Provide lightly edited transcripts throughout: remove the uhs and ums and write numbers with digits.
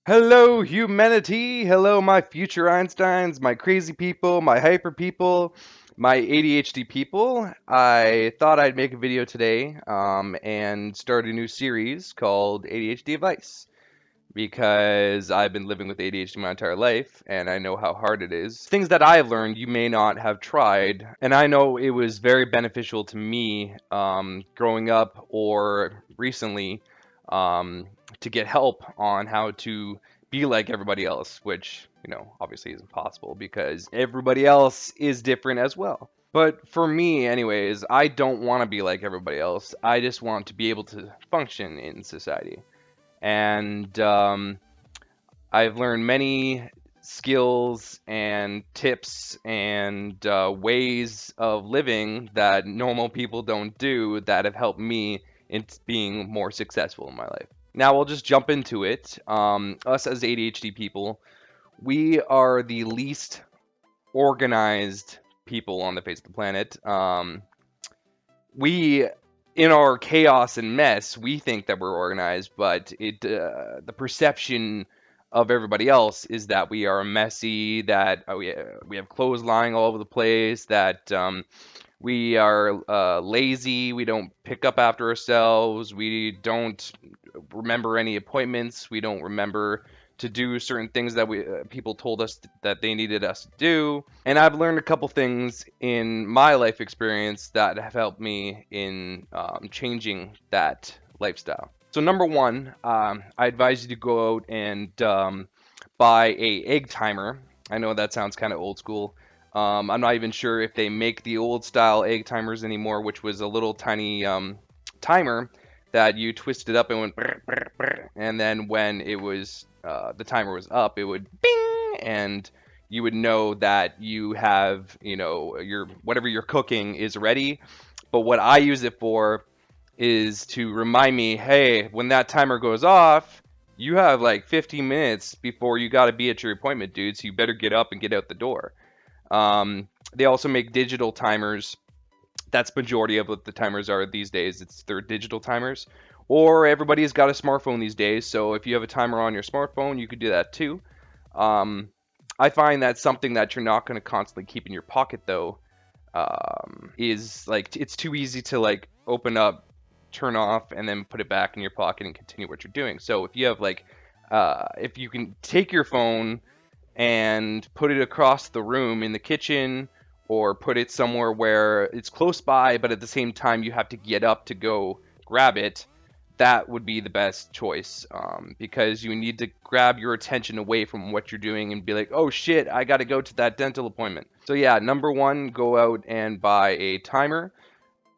Hello, humanity! Hello, my future Einsteins, my crazy people, my hyper people, my ADHD people. I thought I'd make a video today and start a new series called ADHD Advice because I've been living with ADHD my entire life and I know how hard it is. Things that I've learned you may not have tried, and I know it was very beneficial to me growing up or recently um, to get help on how to be like everybody else, which, obviously isn't possible because everybody else is different as well. But for me, anyways, I don't want to be like everybody else. I just want to be able to function in society. And I've learned many skills and tips and ways of living that normal people don't do that have helped me in being more successful in my life. Now we'll just jump into it. Us as ADHD people, we are the least organized people on the face of the planet. We in our chaos and mess, we think that we're organized, but the perception of everybody else is that we are messy, that we have clothes lying all over the place, that we are lazy, we don't pick up after ourselves, we don't remember any appointments, we don't remember to do certain things that we people told us that they needed us to do. And I've learned a couple things in my life experience that have helped me in changing that lifestyle. So number one, I advise you to go out and buy a egg timer. I know that sounds kind of old school. I'm not even sure if they make the old style egg timers anymore, which was a little tiny timer that you twisted up and went brr, brr, brr, and then when it was the timer was up, it would bing, and you would know that you have, your whatever you're cooking is ready. But what I use it for is to remind me, hey, when that timer goes off, you have like 15 minutes before you got to be at your appointment, dude. So you better get up and get out the door. They also make digital timers. That's majority of what the timers are these days. They're digital timers. Or everybody's got a smartphone these days, so if you have a timer on your smartphone, you could do that too. I find that something that you're not going to constantly keep in your pocket though is like it's too easy to like open up, turn off, and then put it back in your pocket and continue what you're doing. So if you have like if you can take your phone and put it across the room in the kitchen or put it somewhere where it's close by, but at the same time you have to get up to go grab it, that would be the best choice because you need to grab your attention away from what you're doing and be like, oh shit, I got to go to that dental appointment. So yeah, number one, go out and buy a timer.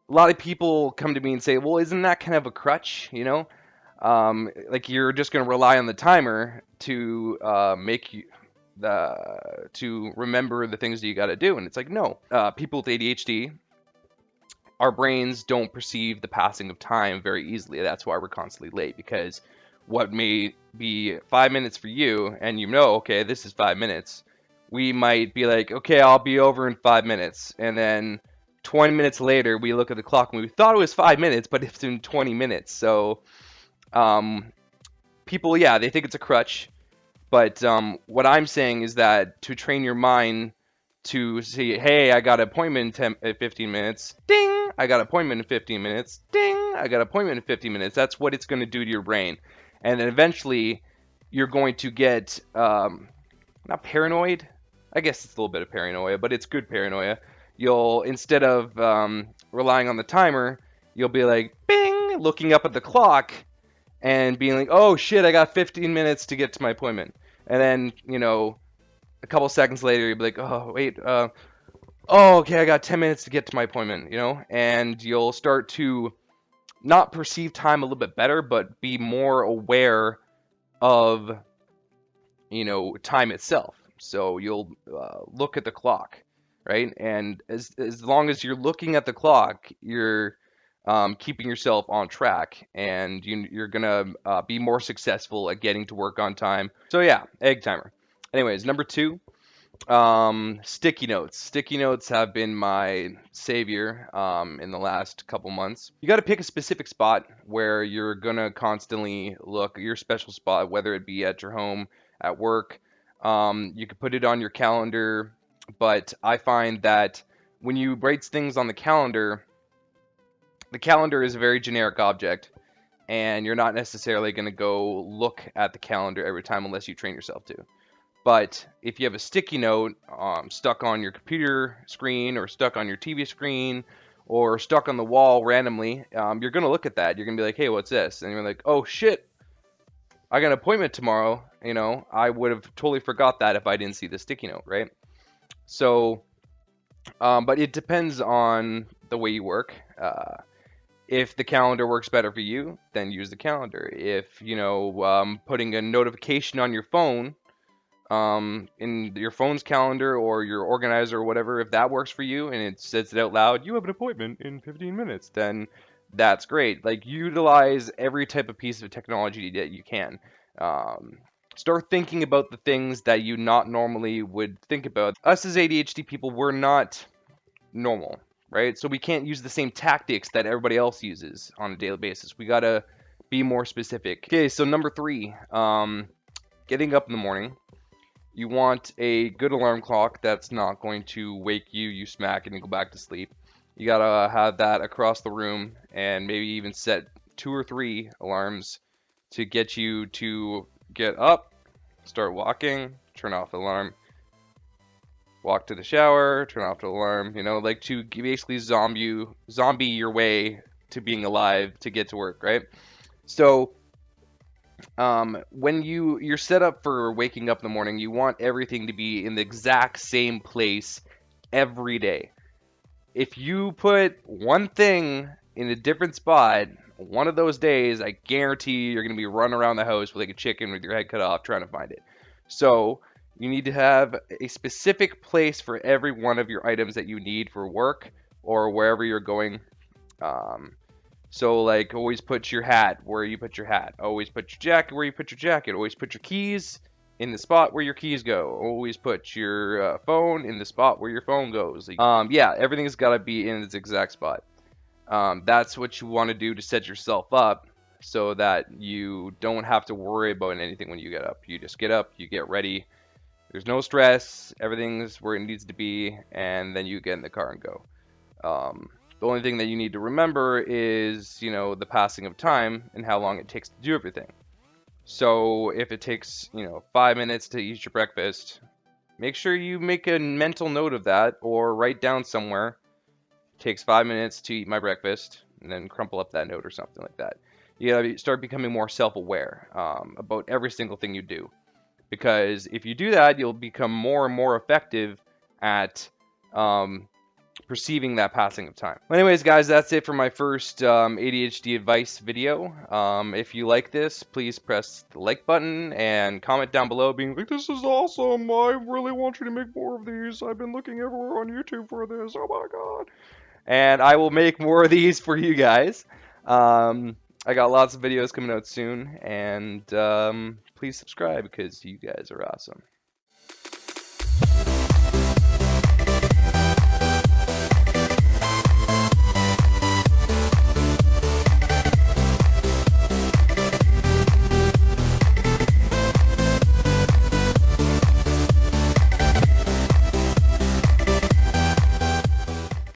A lot of people come to me and say, well, isn't that kind of a crutch, like you're just going to rely on the timer to make you to remember the things that you got to do. And it's like, no, people with ADHD, our brains don't perceive the passing of time very easily. That's why we're constantly late, because what may be 5 minutes for you, and okay, this is 5 minutes, we might be like, okay, I'll be over in 5 minutes. And then 20 minutes later, we look at the clock and we thought it was 5 minutes, but it's in 20 minutes. So people, yeah, they think it's a crutch. But what I'm saying is that to train your mind to see, hey, I got an appointment in 15 minutes, ding, I got an appointment in 15 minutes, ding, I got an appointment in 15 minutes. That's what it's going to do to your brain. And then eventually you're going to get, not paranoid, I guess it's a little bit of paranoia, but it's good paranoia. You'll, instead of relying on the timer, you'll be like, bing, looking up at the clock and being like, oh shit, I got 15 minutes to get to my appointment. And then, a couple seconds later, you'll be like, oh, wait, oh, okay, I got 10 minutes to get to my appointment, and you'll start to not perceive time a little bit better, but be more aware of, time itself. So you'll look at the clock, right? And as long as you're looking at the clock, you're keeping yourself on track, and you're gonna be more successful at getting to work on time. So yeah, egg timer. Anyways, number two, Sticky notes. Sticky notes have been my savior in the last couple months. You got to pick a specific spot where you're gonna constantly look, your special spot, whether it be at your home, at work. You could put it on your calendar, but I find that when you write things on the calendar is a very generic object, and you're not necessarily going to go look at the calendar every time unless you train yourself to. But if you have a sticky note stuck on your computer screen or stuck on your TV screen or stuck on the wall randomly, you're going to look at that. You're going to be like, hey, what's this? And you're like, oh, shit, I got an appointment tomorrow. You know, I would have totally forgot that if I didn't see the sticky note, right? So, but it depends on the way you work. If the calendar works better for you, then use the calendar. If, you know, putting a notification on your phone, in your phone's calendar or your organizer or whatever, if that works for you and it says it out loud, you have an appointment in 15 minutes, then that's great. Like, utilize every type of piece of technology that you can. Start thinking about the things that you not normally would think about. Us as ADHD people, we're not normal, right? So we can't use the same tactics that everybody else uses on a daily basis. We gotta be more specific. Okay, so number 3, getting up in the morning. You want a good alarm clock that's not going to wake you, you smack, and you go back to sleep. You gotta have that across the room, and maybe even set 2 or 3 alarms to get you to get up, start walking, turn off the alarm, walk to the shower, turn off the alarm, you know, like to basically zombie your way to being alive to get to work, right? So when you're set up for waking up in the morning, you want everything to be in the exact same place every day. If you put one thing in a different spot one of those days, I guarantee you're going to be running around the house with like a chicken with your head cut off trying to find it. So you need to have a specific place for every one of your items that you need for work or wherever you're going. So like, always put your hat where you put your hat. Always put your jacket where you put your jacket. Always put your keys in the spot where your keys go. Always put your phone in the spot where your phone goes. Yeah, everything's got to be in its exact spot. That's what you want to do to set yourself up so that you don't have to worry about anything when you get up. You just get up, you get ready. There's no stress. Everything's where it needs to be, and then you get in the car and go. The only thing that you need to remember is, you know, the passing of time and how long it takes to do everything. So if it takes, you know, 5 minutes to eat your breakfast, make sure you make a mental note of that or write down somewhere. It takes 5 minutes to eat my breakfast, and then crumple up that note or something like that. You gotta start becoming more self-aware about every single thing you do. Because if you do that, you'll become more and more effective at perceiving that passing of time. Anyways, guys, that's it for my first ADHD advice video. If you like this, please press the like button and comment down below being like, this is awesome, I really want you to make more of these, I've been looking everywhere on YouTube for this, oh my god. And I will make more of these for you guys. I got lots of videos coming out soon, and please subscribe because you guys are awesome.